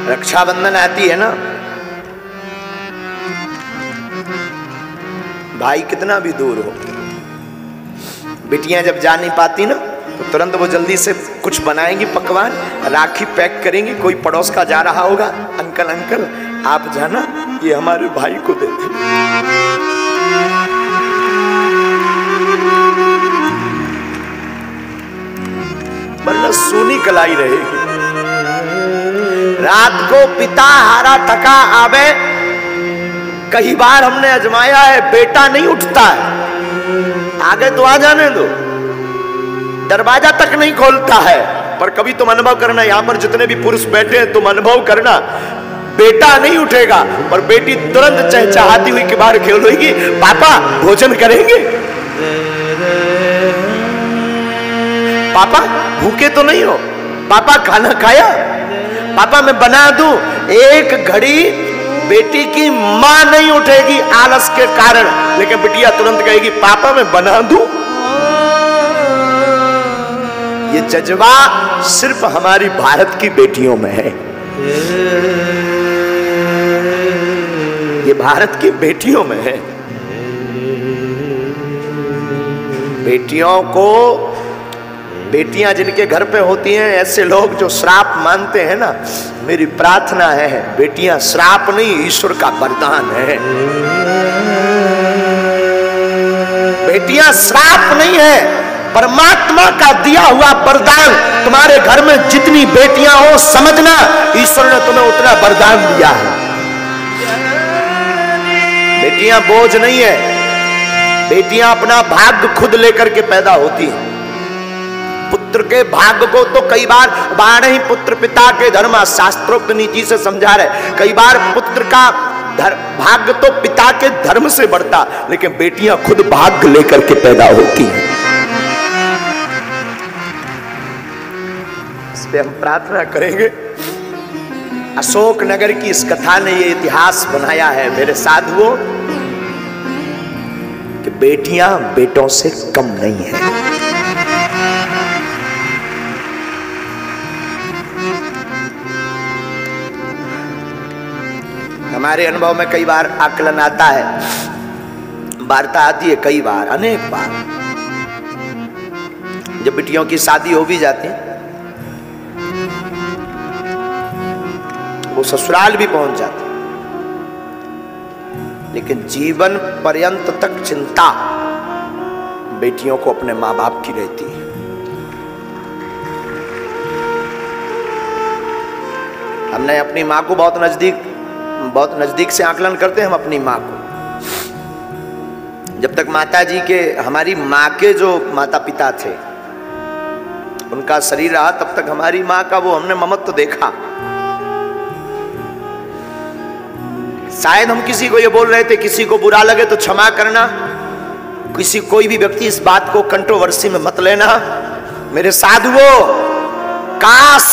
रक्षाबंधन आती है ना, भाई कितना भी दूर हो, बेटियां जब जा नहीं पाती ना तो तुरंत वो जल्दी से कुछ बनाएंगी पकवान, राखी पैक करेंगी। कोई पड़ोस का जा रहा होगा, अंकल अंकल आप जाना, ये हमारे भाई को दे दे। वरना सूनी कलाई रहेगी। रात को पिता हारा थका आवे, कई बार हमने आजमाया है, बेटा नहीं उठता है, आगे तो आ जाने दो, दरवाजा तक नहीं खोलता है। पर कभी तुम अनुभव करना, यहां पर जितने भी पुरुष बैठे हैं तुम अनुभव करना, बेटा नहीं उठेगा पर बेटी तुरंत चहचहाती हुई के बाहर खेलेगी, पापा भोजन करेंगे, पापा भूखे तो नहीं हो, पापा खाना खाया, पापा मैं बना दूं। एक घड़ी बेटी की मां नहीं उठेगी आलस के कारण, लेकिन बिटिया तुरंत कहेगी पापा मैं बना दूं। ये जज्बा सिर्फ हमारी भारत की बेटियों में है, ये भारत की बेटियों में है। बेटियों को, बेटियां जिनके घर पे होती हैं, ऐसे लोग जो श्राप मानते हैं ना, मेरी प्रार्थना है बेटियां श्राप नहीं ईश्वर का वरदान है। बेटियां श्राप नहीं है, परमात्मा का दिया हुआ वरदान। तुम्हारे घर में जितनी बेटियां हो समझना ईश्वर ने तुम्हें उतना वरदान दिया है। बेटियां बोझ नहीं है, बेटियां अपना भाग्य खुद लेकर के पैदा होती हैं। पुत्र के भाग्य को तो कई बार 12 ही पुत्र पिता के धर्म शास्त्रोक्त नीति से समझा रहे। कई बार पुत्र का भाग्य तो पिता के धर्म से बढ़ता, लेकिन बेटियां खुद भाग्य लेकर के पैदा होती हैं। इस पे हम प्रार्थना करेंगे। अशोक नगर की इस कथा ने ये इतिहास बनाया है मेरे साधुओं कि बेटियां बेटों से कम नहीं है। हमारे अनुभव में कई बार आकलन आता है, वार्ता आती है, कई बार, अनेक बार, जब बेटियों की शादी हो भी जाती है, वो ससुराल भी पहुंच जाती, लेकिन जीवन पर्यंत तक चिंता बेटियों को अपने माँ बाप की रहती है। हमने अपनी माँ को बहुत नजदीक से आकलन करते हैं हम अपनी माँ को। जब तक माता जी के, हमारी माँ के जो माता पिता थे उनका शरीर रहा, तब तक हमारी माँ का वो हमने ममत्व देखा। शायद हम किसी को ये बोल रहे थे, किसी को बुरा लगे तो क्षमा करना, कोई भी व्यक्ति इस बात को कंट्रोवर्सी में मत लेना। मेरे साधुओं, काश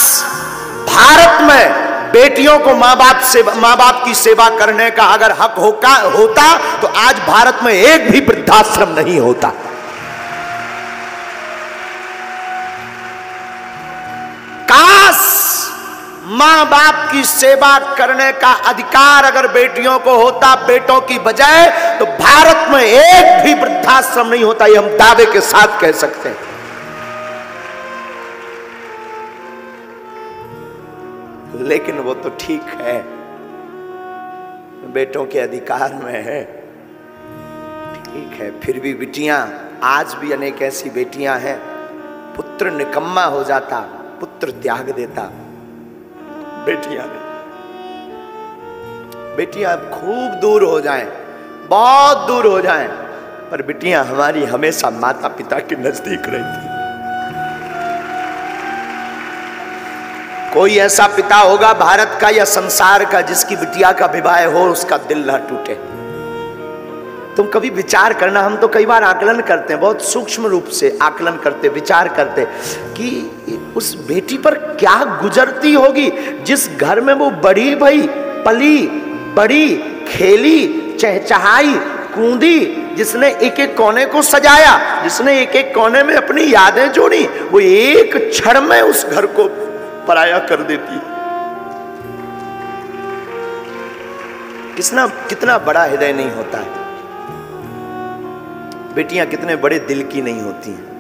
भारत में बेटियों को माँ बाप की सेवा करने का अगर हक होता तो आज भारत में एक भी वृद्धाश्रम नहीं होता। काश माँ बाप की सेवा करने का अधिकार अगर बेटियों को होता बेटों की बजाय, तो भारत में एक भी वृद्धाश्रम नहीं होता, ये हम दावे के साथ कह सकते हैं। लेकिन वो तो ठीक है, बेटों के अधिकार में है, ठीक है, फिर भी बेटियां, आज भी अनेक ऐसी बेटियां हैं, पुत्र निकम्मा हो जाता, पुत्र त्याग देता, बेटियां नहीं। बेटियां खूब दूर हो जाएं, बहुत दूर हो जाएं, पर बेटियां हमारी हमेशा माता पिता के नजदीक रहती। कोई ऐसा पिता होगा भारत का या संसार का जिसकी बिटिया का विवाह हो उसका दिल ना टूटे। तुम कभी विचार करना, हम तो कई बार आकलन करते हैं, बहुत सूक्ष्म रूप से आकलन करते, विचार करते कि उस बेटी पर क्या गुजरती होगी जिस घर में वो बड़ी भई, पली बड़ी, खेली, चहचहाई, कूदी, जिसने एक एक कोने को सजाया, जिसने एक एक कोने में अपनी यादें जोड़ी, वो एक क्षण में उस घर को पराया कर देती। कितना बड़ा हृदय नहीं होता है। बेटियां कितने बड़े दिल की नहीं होती हैं।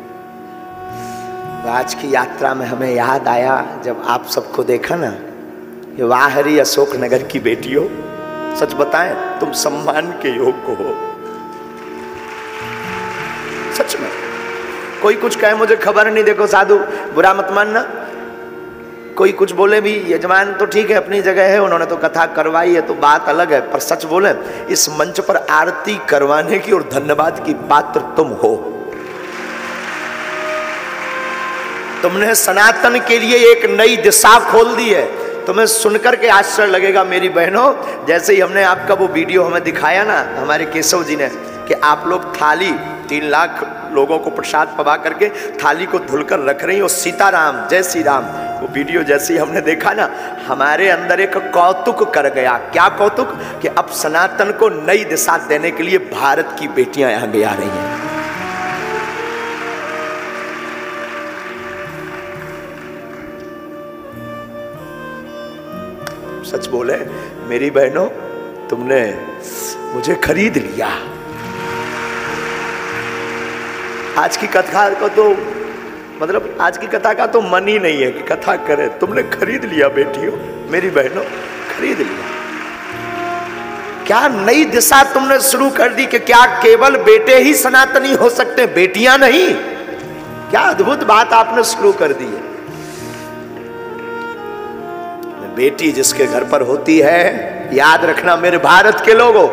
आज की यात्रा में हमें याद आया जब आप सबको देखा ना, ये वाहरी अशोक नगर की बेटियों, सच बताएं तुम सम्मान के योग्य हो। सच में कोई कुछ कहे मुझे खबर नहीं, देखो साधु बुरा मत मानना, कोई कुछ बोले भी यजमान तो ठीक है अपनी जगह है, उन्होंने तो कथा करवाई है तो बात अलग है, पर सच बोले इस मंच पर आरती करवाने की और धन्यवाद की पात्र तुम हो। तुमने सनातन के लिए एक नई दिशा खोल दी है। तुम्हें सुनकर के आश्चर्य लगेगा मेरी बहनों, जैसे ही हमने आपका वो वीडियो हमें दिखाया ना हमारे केशव जी ने, कि आप लोग थाली 3 लाख लोगों को प्रसाद पवा करके थाली को धुलकर रख रही हो, सीताराम जय श्री राम, वो वीडियो जैसे ही हमने देखा ना हमारे अंदर एक कौतुक कर गया। क्या कौतुक? कि अब सनातन को नई दिशा देने के लिए भारत की बेटियां आगे आ रही हैं। सच बोले मेरी बहनों, तुमने मुझे खरीद लिया। आज की कथा को तो मतलब आज की कथा का तो मन ही नहीं है कि कथा करे, तुमने खरीद लिया बेटियों, मेरी बहनों खरीद लिया। क्या नई दिशा तुमने शुरू कर दी कि क्या केवल बेटे ही सनातनी हो सकते, बेटियां नहीं? क्या अद्भुत बात आपने शुरू कर दी है। बेटी जिसके घर पर होती है, याद रखना मेरे भारत के लोगों,